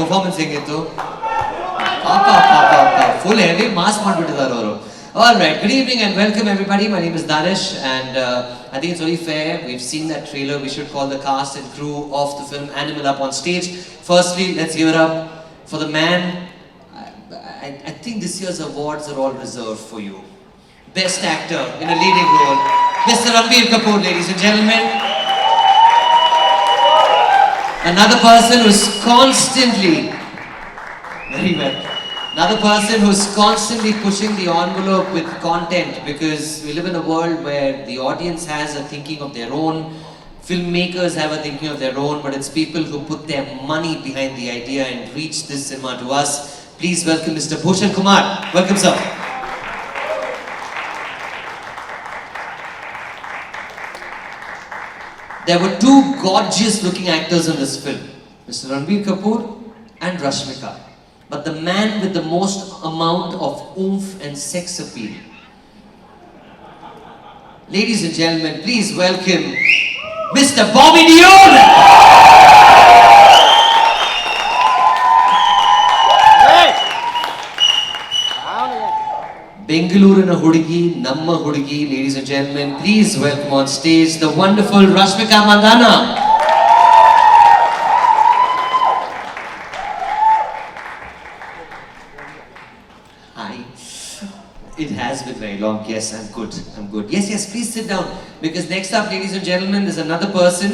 Performance ಹೆಂಗಿತ್ತು? Full heavy mass ಮಾಡ್ಬಿಟ್ಟಿದ್ದಾರೆ ಅವರು. All right, good evening and welcome everybody. My name is Danish and I think it's only fair. We've seen that trailer. We should call the cast and crew of the film Animal up on stage. Firstly, let's give it up for the man. I think this year's awards are all reserved for you. Best actor in a leading role, Mr. Ranbir Kapoor, ladies and gentlemen. Another person who's constantly, very well, another person who's constantly pushing the envelope with content, because we live in a world where the audience has a thinking of their own, filmmakers have a thinking of their own, but it's people who put their money behind the idea and reach this cinema to us. Please welcome Mr. Bhushan Kumar. Welcome, sir. There were two gorgeous looking actors in this film, Mr. Ranbir Kapoor and Rashmika. But the man with the most amount of oomph and sex appeal. Ladies and gentlemen, please welcome Mr. Bobby Deol! Bangalore na hudigi, namma hudigi, ladies and gentlemen, please welcome on stage the wonderful Rashmika Mandanna. Hi. It has been very long. Yes, I'm good. Yes, please sit down. Because next up, ladies and gentlemen, there's another person.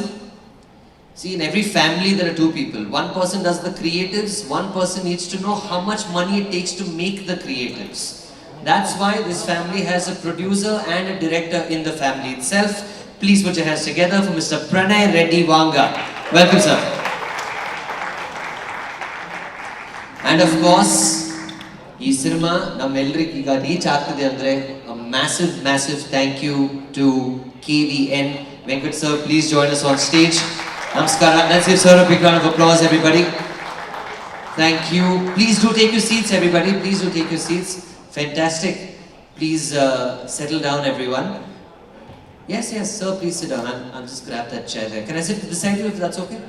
See, in every family there are two people. One person does the creatives, one person needs to know how much money it takes to make the creatives. That's why this family has a producer and a director in the family itself. Please put your hands together for Mr. PRANAY, REDDY, VANGA. Welcome, sir. And of course, ee cinema nammellarige iga reach aagtide andre a massive thank you to KVN. Venkat sir, please join us on stage. Namaskara. Let's give sir a big round of applause, everybody. Thank you. Please do take your seats, everybody. Please do take your seats. Fantastic. Please settle down, everyone. Yes, sir, please sit down. I'll just grab that chair there. Can I sit beside you if that's okay?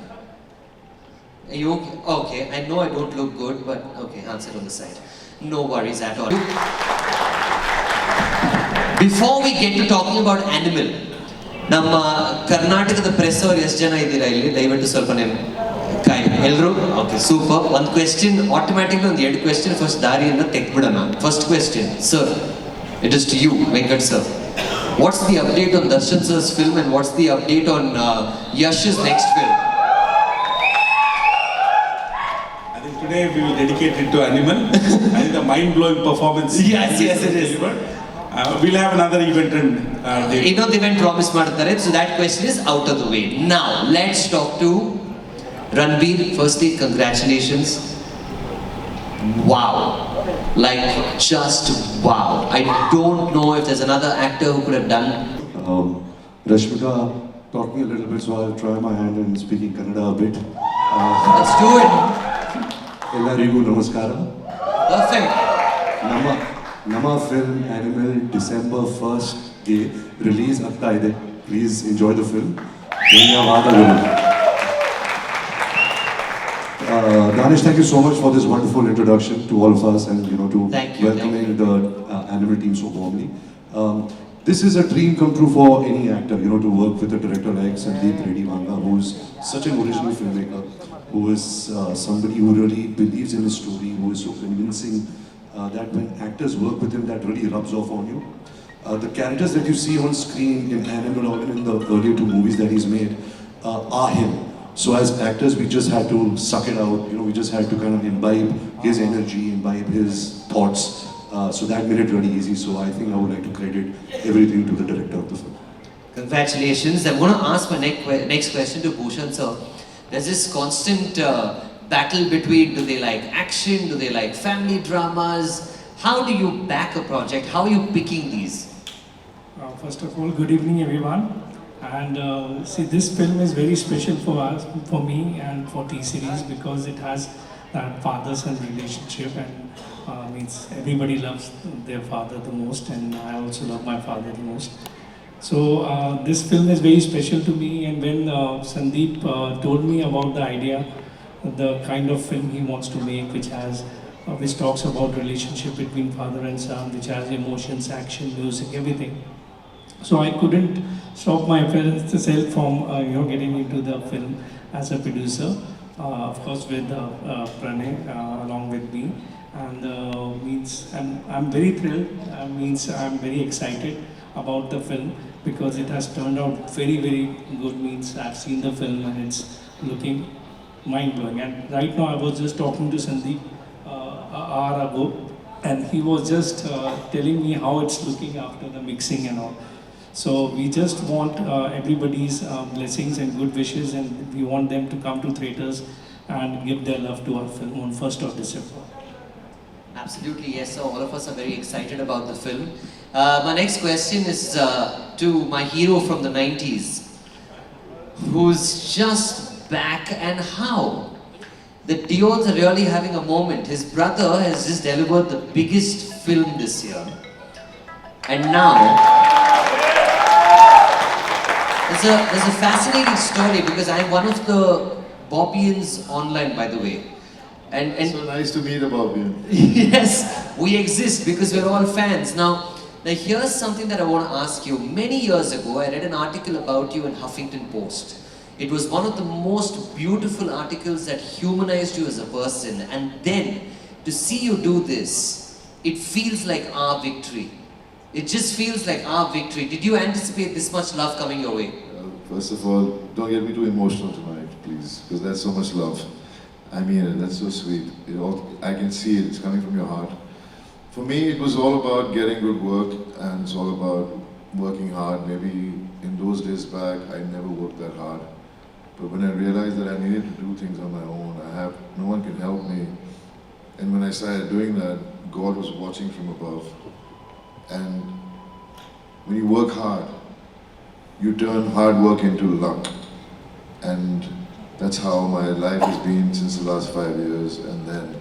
Are you okay? Okay, I know I don't look good, but okay, I'll sit on the side. No worries at all. Before we get to talking about Animal, ನಮ್ಮ ಕರ್ನಾಟಕದ press ಅವ್ರು ಎಷ್ಟು ಜನ ಇದ್ದೀರಾ ಇಲ್ಲಿ? ದಯವಿಟ್ಟು ಸ್ವಲ್ಪ name ಎಲ್ಲರೂ ಓಕೆ ಸೂಪರ್. ಒಂದು ಕ್ವೆಶ್ಚನ್ ಆಟೋಮ್ಯಾಟಿಕ್ಲಿ ಒಂದು ಎರಡು ಕ್ವೆಶ್ಚನ್ ಫಸ್ಟ್ ದಾರಿಯಿಂದ ತೆಗ್ಬಿಡೋಣ. First question sir, it is to you Venkat sir. What's the update on Darshan sir's film and what's the update on Yash's next film? I think today we will dedicate it to Animal. I think the mind-blowing performance. Yes, it is. We'll have another event and ಇನ್ನೊಂದು event promise ಮಾಡ್ತಾರೆ. So that question is out of the way. Now let's talk to Ranbir. Firstly, congratulations. Wow. Like, just wow. I don't know if there's another actor who could have done. Rashmika taught me a little bit, so I'll try my hand in speaking Kannada a bit. Let's do it. Ellarigu namaskara. Perfect. Nama film Animal December 1st ಗೆ release ಆಗ್ತಾ ಇದೆ. Please enjoy the film. ಧನ್ಯವಾದಗಳು. Danish, thank you so much for this wonderful introduction to all of us and to welcoming the Animal team so warmly. This is a dream come true for any actor, to work with a director like SANDEEP, REDDY, VANGA, who is such an original filmmaker, who is somebody who really believes in his story, who is so convincing that when actors work with him, that really rubs off on you. The characters that you see on screen in Animal or in the earlier two movies that he's made are him. So as actors, we just had to suck it out. We just had to kind of imbibe his energy, imbibe his thoughts. So that made it really easy. So I think I would like to credit everything to the director of the film. Congratulations. I'm going to ask my next question to Bhushan sir. There's this constant battle between, do they like action, do they like family dramas? How do you back a project? How are you picking these? First of all, good evening everyone. And see, this film is very special for us, for me and for T-Series, because it has that father-son relationship, and means everybody loves their father the most, and I also love my father the most. So this film is very special to me, and when Sandeep told me about the idea, the kind of film he wants to make, which talks about relationship between father and son, which has emotions, action, music, everything. So I couldn't stop myself from getting into the film as a producer, of course with Pranay along with me, and I'm very thrilled. I'm very excited about the film because it has turned out very good. I've seen the film and it's looking mind blowing. And right now I was just talking to Sandeep an hour ago, and he was just telling me how it's looking after the mixing and all. So we just want everybody's blessings and good wishes, and we want them to come to theatres and give their love to our film on 1st of December. Absolutely, yes. So all of us are very excited about the film. My next question is to my hero from the 90s, who's just back, and how? The Deols are really having a moment. His brother has just delivered the biggest film this year. And now, there's a fascinating story because I'm one of the Bobbians online, by the way. And so nice to meet a Bobbian. Yes, we exist because we're all fans. Now here's something that I want to ask you. Many years ago, I read an article about you in Huffington Post. It was one of the most beautiful articles that humanized you as a person. And then, to see you do this, it feels like our victory. It just feels like our victory. Did you anticipate this much love coming your way? First of all, don't get me too emotional tonight, please, because that's so much love. I mean it, that's so sweet. I can see it, it's coming from your heart. For me, it was all about getting good work, and it's all about working hard. Maybe in those days back, I never worked that hard. But when I realized that I needed to do things on my own, no one can help me. And when I started doing that, God was watching from above. And when you work hard, you turn hard work into luck. And that's how my life has been since the last 5 years. And then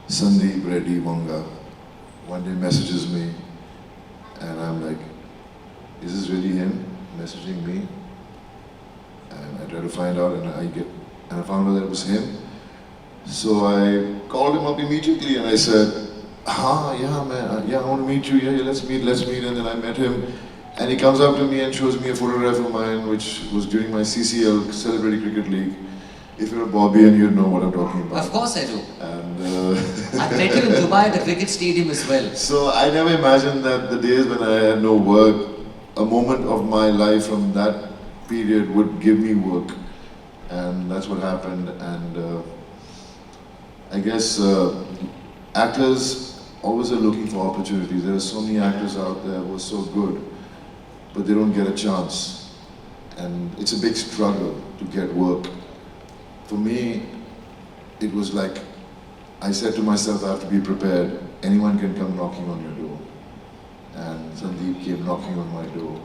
SANDEEP, REDDY, VANGA one day messages me, and I'm like, is this really him messaging me? And I try to find out, and I found out that it was him. So I called him up immediately and I said, yeah man, yeah, I want to meet you, yeah, let's meet. And then I met him, and he comes up to me and shows me a photograph of mine, which was during my CCL, Celebrity Cricket League. If you're a Bobbian, you know what I'm talking about. Of course I do. And I've met you in Dubai at the cricket stadium as well. So I never imagined that the days when I had no work, a moment of my life from that period would give me work. And that's what happened. And I guess actors always are looking for opportunities. There are so many actors out there who are so good, but they don't get a chance. And it's a big struggle to get work. For me, it was like, I said to myself, I have to be prepared. Anyone can come knocking on your door. And Sandeep came knocking on my door.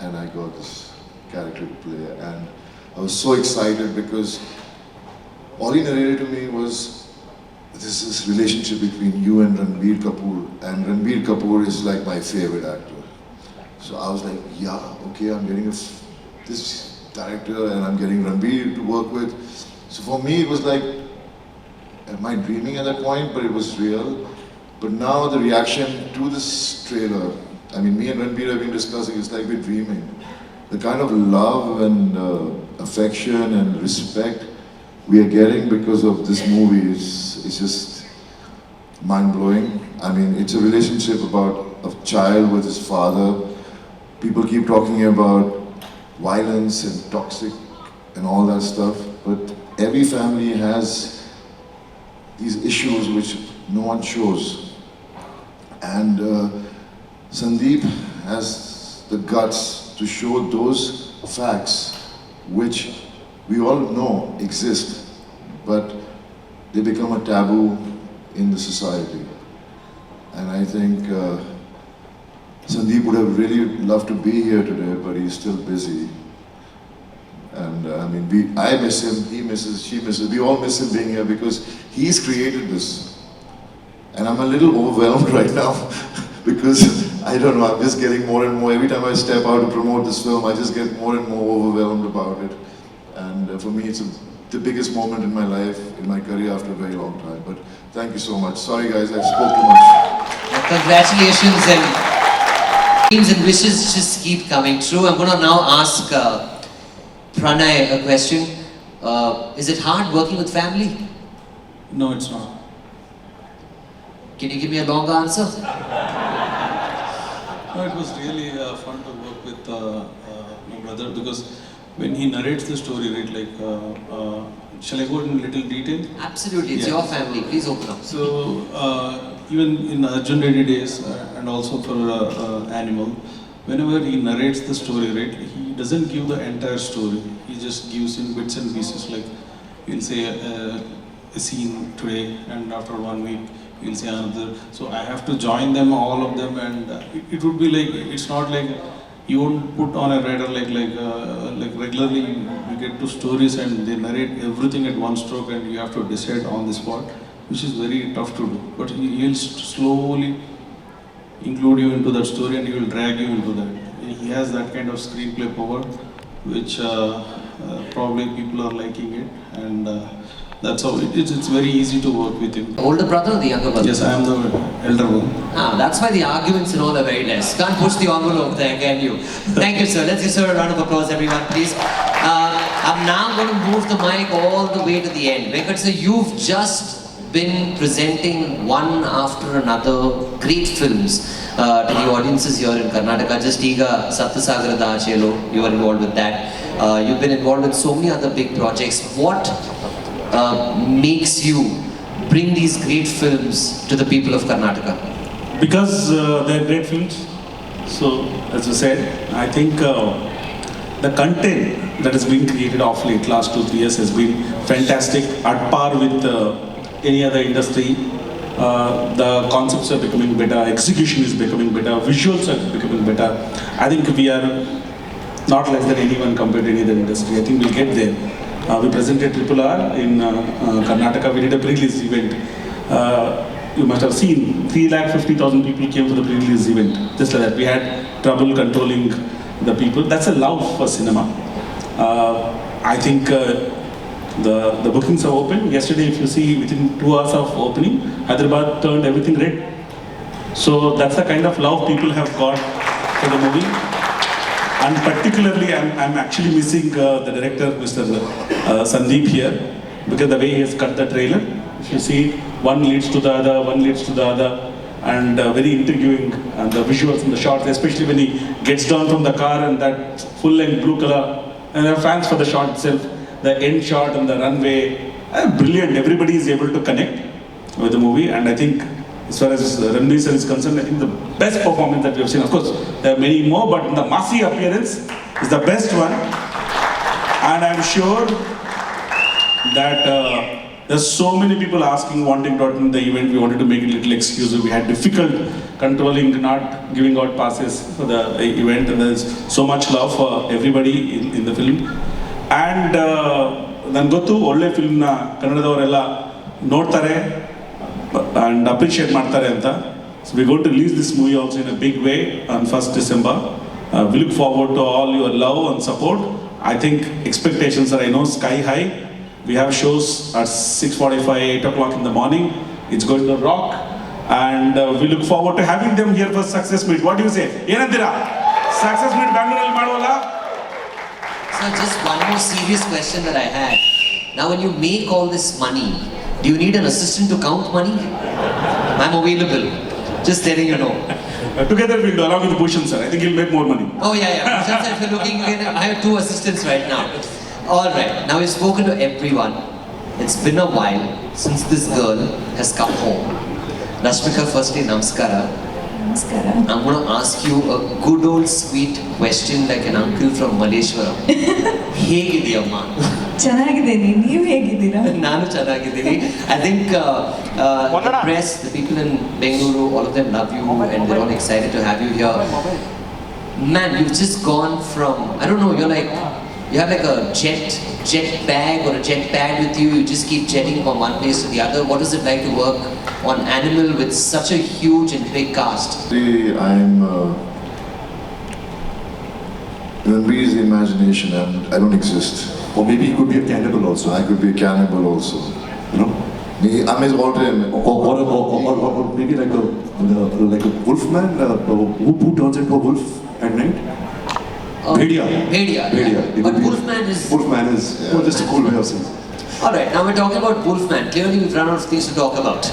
And I got this character to play. And I was so excited because all he narrated to me was, this is relationship between you and Ranbir Kapoor. And Ranbir Kapoor is like my favorite actor. So I was like, yeah, okay, I'm getting this director and I'm getting Ranbir to work with. So for me it was like, am I dreaming at that point? But it was real. But now the reaction to this trailer, I mean, me and Ranbir have been discussing, it's like we're dreaming. The kind of love and affection and respect we are getting because of this movie is just mind-blowing. I mean, it's a relationship about a child with his father. People keep talking about violence and toxic and all that stuff, but every family has these issues which no one shows. And Sandeep has the guts to show those facts which we all know exist, but they become a taboo in the society. And I think Sandeep would have really loved to be here today, but he's still busy. And I mean, I miss him, he misses, she misses, we all miss him being here because he's created this. And I'm a little overwhelmed right now because I don't know, I'm just getting more and more, every time I step out to promote this film, I just get more and more overwhelmed about it. And for me, it's a the biggest moment in my life, in my career after a very long time. But thank you so much. Sorry guys, I spoke too much. Congratulations, and dreams and wishes just keep coming true. I'm going to now ask Pranay a question. Is it hard working with family? No, it's not. Can you give me a longer answer? No, it was really fun to work with my brother, because when he narrates the story, right, like, shall I go in little detail? Absolutely, it's your family. Please open up. So, even in Arjun Reddy days and also for Animal, whenever he narrates the story, right, he doesn't give the entire story. He just gives in bits and pieces. Like, he'll say a scene today, and after 1 week, he'll say another. So I have to join them, all of them, and it would be like, it's not like you won't put on a writer like regularly you get two stories and they narrate everything at one stroke and you have to decide on the spot, which is very tough to do. But he'll slowly include you into that story and he will drag you into that. He has that kind of screenplay power, which probably people are liking it, and that's how it's very easy to work with him. The older brother or the younger brother? Yes, I am the elder one. That's why the arguments and all are very less. Can't push the envelope there, can you? Thank you, sir. Let's give sir a round of applause, everyone, please. I'm now going to move the mic all the way to the end. Venkat sir, you've just been presenting one after another great films to the audiences here in Karnataka. Just Iga Saptasagara Daachelo, you were involved with that. You've been involved with so many other big projects. What makes you bring these great films to the people of Karnataka? Because they're great films. So, as I said, I think the content that has been created of late, last 2-3 years, has been fantastic, at par with any other industry. The concepts are becoming better, execution is becoming better, visuals are becoming better. I think we are not less than anyone compared to any other industry. I think we'll get there. We presented RRR in Karnataka. We did a pre-release event. You must have seen 350,000 people came for the pre-release event. Just like that, we had trouble controlling the people. That's a love for cinema. I think the bookings are open. Yesterday, if you see, within 2 hours of opening, Hyderabad turned everything red. So that's the kind of love people have got for the movie. And particularly, I'm actually missing the director, Mr. SANDEEP here, because the way he has cut the trailer. If you see, one leads to the other, one leads to the other, and very intriguing, and the visuals and the shots, especially when he gets down from the car and that full-length blue color, and there are fans for the shot itself, the end shot and the runway, brilliant. Everybody is able to connect with the movie, and I think as far as Ranbir sir is concerned, I think the best performance that we have seen. Of course, there are many more, but the massy appearance is the best one. And I'm sure that there's so many people asking, wanting to attend the event. We wanted to make it a little exclusive. We had difficult controlling, not giving out passes for the event, and there's so much love for everybody in the film. And nan gottu olle film na kannadavarella nodtare and appreciate ಮಾಡ್ತಾರೆ ಅಂತ. So we're going to release this movie also in a big way on 1st December. We look forward to all your love and support. I think expectations are, I know, sky high. We have shows at 6:45, 8 o'clock in the morning. It's going to rock, and we look forward to having them here for Success Meet. What do you say? ಏನಂತೀರಾ? Success Meet Bangalore ಅಲ್ಲಿ ಮಾಡೋಲ್ಲ? So just one more serious question that I had. Now when you make all this money, do you need an assistant to count money? I'm available. Just letting you know. Together we'll do, along with BHUSHAN sir. I think he'll make more money. Oh yeah. Bhushan sir, if you're looking, I have 2 assistants right now. All right. Now we've spoken to everyone. It's been a while since this girl has come home. Rashmika, firstly, namaskara. Namaskara. I'm going to ask you a good old sweet question like an uncle from Malleshwaram. ಹೇಗಿದೆಯಮ್ಮ? ಚೆನ್ನಾಗಿದ್ದೀನಿ, ನೀವು ಹೇಗಿದ್ದೀರಾ? ನಾನು ಚೆನ್ನಾಗಿದ್ದೀನಿ. I think the press, the people in Bangalore, all of them love you and they're all excited to have you here. Man, you've just gone from, I don't know, you're like, you have like a jet bag or a jet pad with you. You just keep jetting from one place to the other. What is it like to work on Animal with such a huge and big cast? I'm Ranbir's imagination, and I don't exist. Or maybe he could be a cannibal also. I could be a cannibal also. You know? I'm his alternate. Or maybe like a wolfman who turns into a wolf at night. Bhedia. Bhedia. But Wolfman is... Wolfman is just a cool way of saying. Alright, now we're talking about Wolfman. Clearly we've run out of things to talk about.